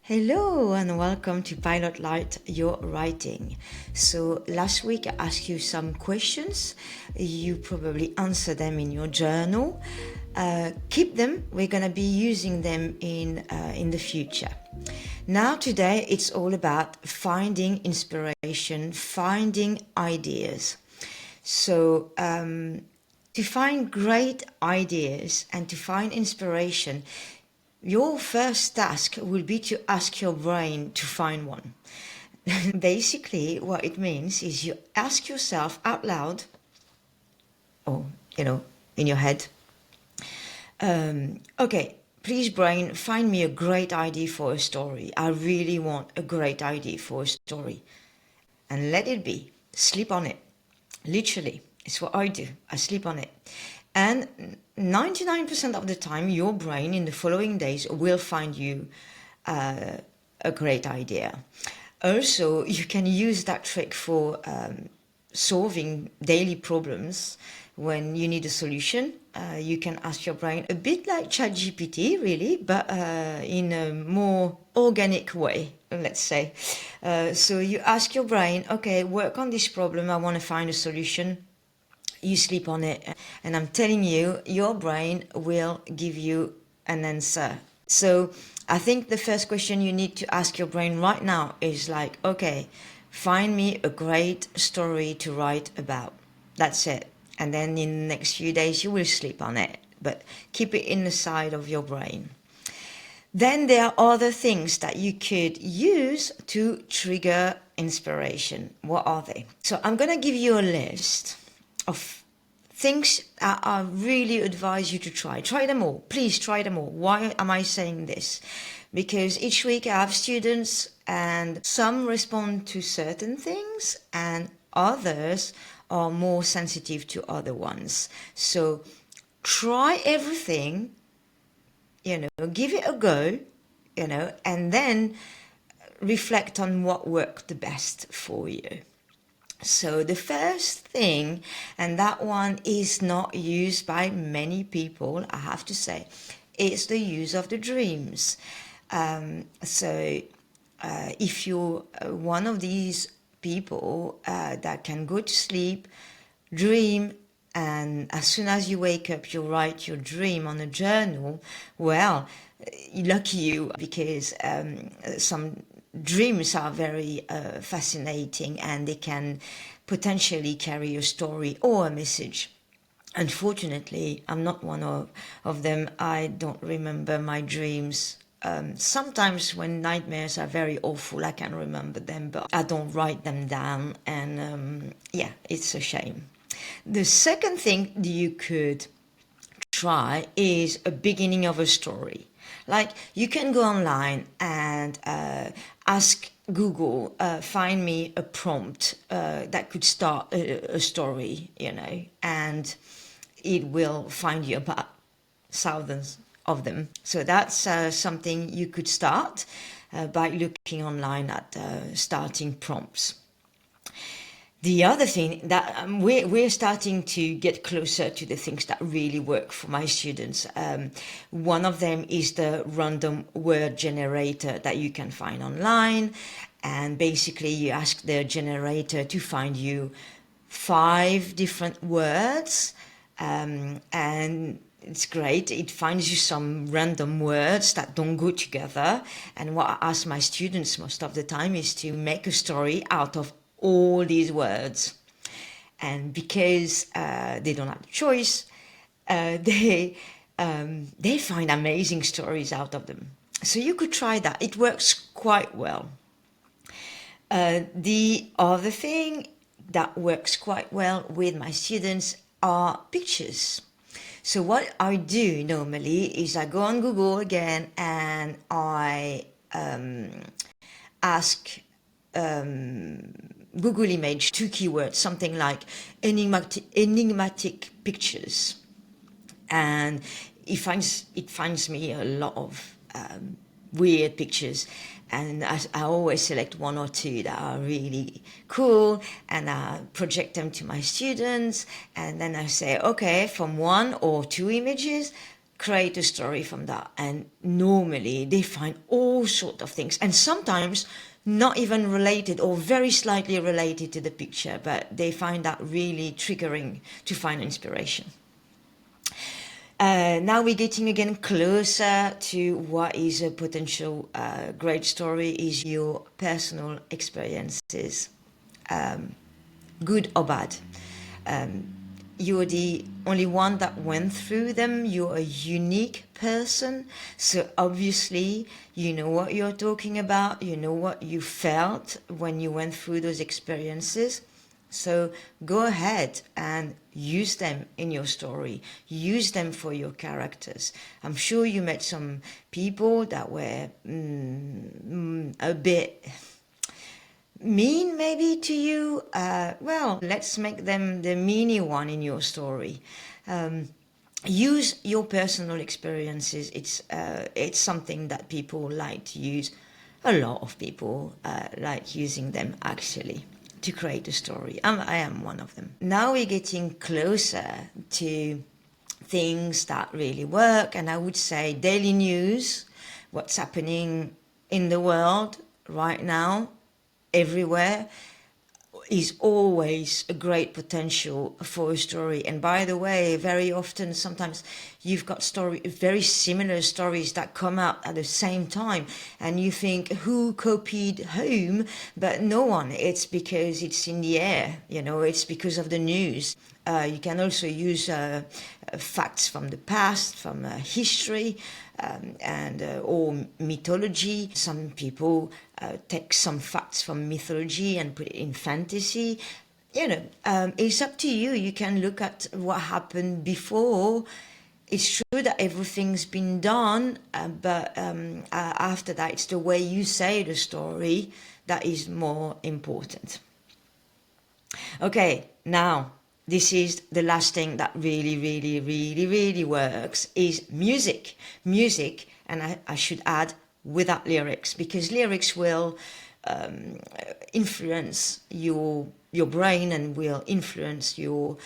Hello and welcome to Pilot Light Your Writing. So last week I asked you some questions. You probably answer them in your journal. Keep them. We're going to be using them in the future. Now today it's all about finding inspiration, finding ideas. So to find great ideas and to find inspiration, your first task will be to ask your brain to find one. Basically, what it means is you ask yourself out loud, or, in your head, okay, please, brain, find me a great idea for a story. I really want a great idea for a story. And let it be. Sleep on it. Literally, it's what I do. I sleep on it. And 99% of the time, your brain in the following days will find you a great idea. Also, you can use that trick for solving daily problems. When you need a solution, you can ask your brain, a bit like ChatGPT, really, but in a more organic way, let's say. So you ask your brain, okay, work on this problem, I want to find a solution. You sleep on it, and I'm telling you, your brain will give you an answer. So I think the first question you need to ask your brain right now is like, okay, find me a great story to write about. That's it. And then in the next few days you will sleep on it, but keep it in the side of your brain. Then there are other things that you could use to trigger inspiration. What are they? So I'm going to give you a list of things that I really advise you to try. Try them all. Please try them all. Why am I saying this? Because each week I have students and some respond to certain things and others are more sensitive to other ones. So try everything, give it a go, and then reflect on what worked the best for you. So the first thing, and that one is not used by many people, I have to say, is the use of the dreams. If you're one of these people that can go to sleep, dream, and as soon as you wake up, you write your dream on a journal, well, lucky you, because some dreams are very fascinating and they can potentially carry a story or a message. Unfortunately, I'm not one of them. I don't remember my dreams. Sometimes when nightmares are very awful, I can remember them, but I don't write them down. And it's a shame. The second thing you could try is a beginning of a story. Like you can go online and ask Google, find me a prompt that could start a story, and it will find you about thousands of them. So that's something you could start by looking online at starting prompts. The other thing that we're starting to get closer to the things that really work for my students. One of them is the random word generator that you can find online. And basically you ask the generator to find you 5 different words. And it's great. It finds you some random words that don't go together. And what I ask my students most of the time is to make a story out of all these words. And because they don't have a choice, they find amazing stories out of them. So you could try that. It works quite well. The other thing that works quite well with my students are pictures. So what I do normally is I go on Google again and I ask Google image 2 keywords, something like enigmatic pictures, and it finds me a lot of weird pictures, and I always select 1 or 2 that are really cool, and I project them to my students, and then I say, okay, from 1 or 2 images, create a story from that. And normally they find all sorts of things, and sometimes not even related or very slightly related to the picture, but they find that really triggering to find inspiration. Now we're getting again closer to what is a potential great story, is your personal experiences, good or bad. You're the only one that went through them. You're a unique person. So obviously, you know what you're talking about. You know what you felt when you went through those experiences. So go ahead and use them in your story. Use them for your characters. I'm sure you met some people that were a bit mean maybe to you. Well, let's make them the meanie one in your story. Use your personal experiences. It's something that people like to use. A lot of people like using them actually to create a story. I am one of them. Now we're getting closer to things that really work, and I would say daily news, what's happening in the world right now, everywhere, is always a great potential for a story. And by the way, very often, sometimes you've got very similar stories that come out at the same time, and you think, who copied whom? But no one. It's because it's in the air, it's because of the news. You can also use facts from the past, from history, or mythology. Some people take some facts from mythology and put it in fantasy. It's up to you. You can look at what happened before. It's true that everything's been done, but after that, it's the way you say the story that is more important. Okay, now, this is the last thing that really, really, really, really works, is music. Music, and I should add, without lyrics, because lyrics will influence your brain and will influence your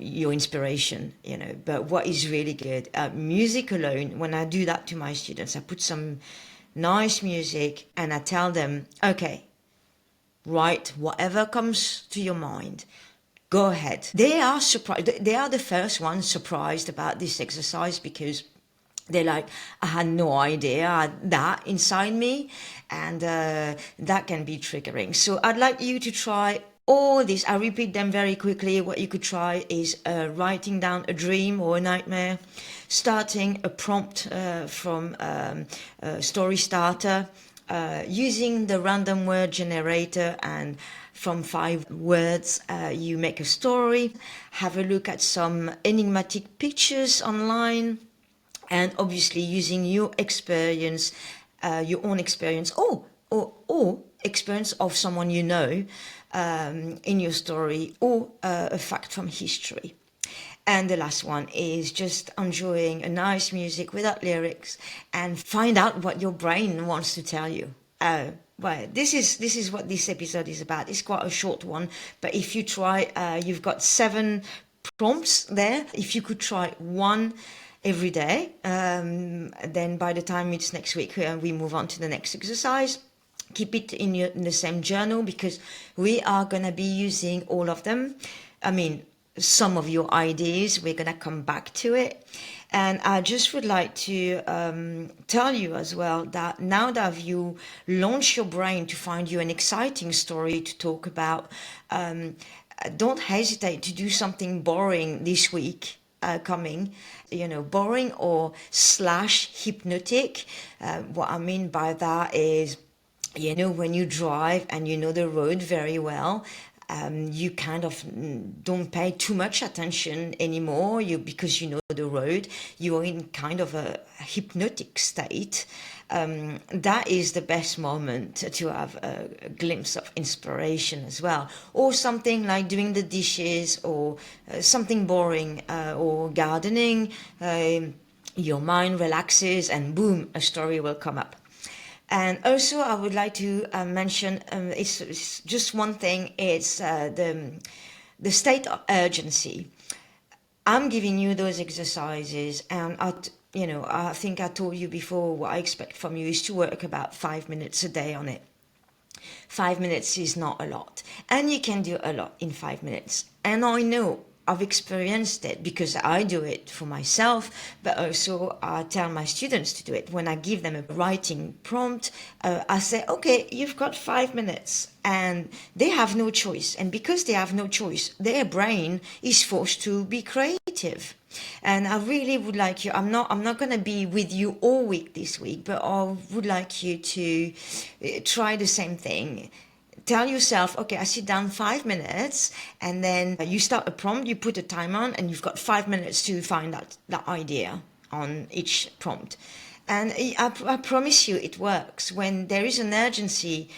inspiration, But what is really good, music alone, when I do that to my students, I put some nice music and I tell them, okay, write whatever comes to your mind. Go ahead. They are surprised. They are the first ones surprised about this exercise, because they're like, I had no idea I had that inside me, and that can be triggering. So I'd like you to try all this. I repeat them very quickly. What you could try is writing down a dream or a nightmare, starting a prompt from Story Starter, using the random word generator, and from 5 words you make a story. Have a look at some enigmatic pictures online, and obviously using your experience, your own experience, or experience of someone in your story, or a fact from history. And the last one is just enjoying a nice music without lyrics, and find out what your brain wants to tell you. Well, this is what this episode is about. It's quite a short one, but if you try, you've got 7 prompts there. If you could try one every day, then by the time it's next week, we move on to the next exercise. Keep it in the same journal, because we are going to be using all of them. I mean, some of your ideas, we're going to come back to it. And I just would like to tell you as well that now that you launch your brain to find you an exciting story to talk about, don't hesitate to do something boring this week coming, boring or / hypnotic. What I mean by that is, when you drive and you know the road very well, you kind of don't pay too much attention anymore, because you know the road. You are in kind of a hypnotic state. That is the best moment to have a glimpse of inspiration as well. Or something like doing the dishes, or something boring, or gardening. Your mind relaxes and boom, a story will come up. And also, I would like to mention, it's just one thing, it's the state of urgency. I'm giving you those exercises, and I think I told you before, what I expect from you is to work about 5 minutes a day on it. 5 minutes is not a lot, and you can do a lot in 5 minutes. And I know I've experienced it because I do it for myself, but also I tell my students to do it. When I give them a writing prompt, I say, okay, you've got 5 minutes, and they have no choice. And because they have no choice, their brain is forced to be creative. And I really would like you, I'm not going to be with you all week this week, but I would like you to try the same thing. Tell yourself, okay, I sit down 5 minutes, and then you start a prompt, you put a time on, and you've got 5 minutes to find that idea on each prompt. And I promise you it works. When there is an urgency,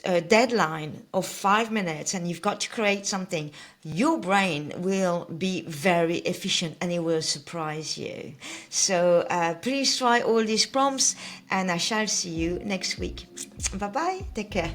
a deadline of 5 minutes, and you've got to create something, your brain will be very efficient, and it will surprise you. So please try all these prompts, and I shall see you next week. Bye bye. Take care.